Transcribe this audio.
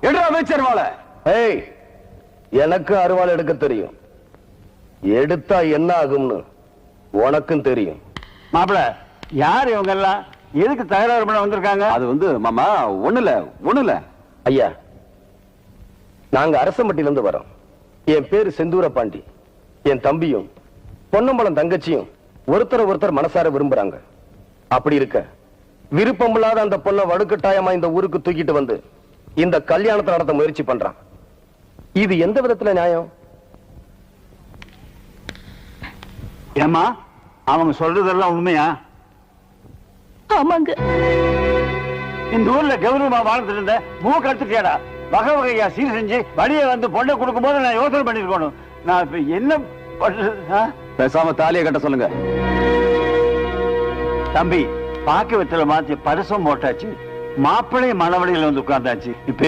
எடுறா அமைச்சர் வாழ. ஏய், எனக்கு அருவாள் எடுக்க தெரியும். எடுத்தா என்ன ஆகும்னு உனக்கும் தெரியும். மாப்பிள, யார் இவங்க எல்லாம்? எதுக்கு தகராறு பண்ண வந்திருக்காங்க? அது வந்து மாமா ஒண்ணு இல்ல. ஐயா, நாங்க அரசம்பட்டியில இருந்து வரோம். என் பேரு செந்தூர பாண்டி. என் தம்பியும் பொன்னம்பலம் தங்கச்சியும் ஒருத்தர் மனசார விரும்புறாங்க. அப்படி இருக்க விருப்பமில்லாத அந்த பொண்ணை வடுக்கட்டாயமா இந்த ஊருக்கு தூக்கிட்டு வந்து இந்த கல்யாணத்தை நடத்த முயற்சி பண்றான். இது எந்த விதத்துல நியாயம்? ஏமா, அவங்க சொல்றதெல்லாம் உண்மையா? ஆமாங்க. இந்த ஊர்ல கௌரவமா வாழ்ந்துட்டு இருந்த மூக்கு எடுத்துட்டியாடா. வகை வகையா சீர் செஞ்சு வழியை வந்து பொண்ணை கொடுக்கும் போது நான் யோசனை பண்ணிருக்கணும். நான் இப்ப என்ன பண்றது? பேசாம தாலியை கட்ட சொல்லுங்க. தம்பி, பாக்கு வெத்தல மாத்தி பரிசம் போட்டாச்சு. மாப்பிள்ளை மணவழியில வந்து உட்கார்ந்தாச்சு. இப்ப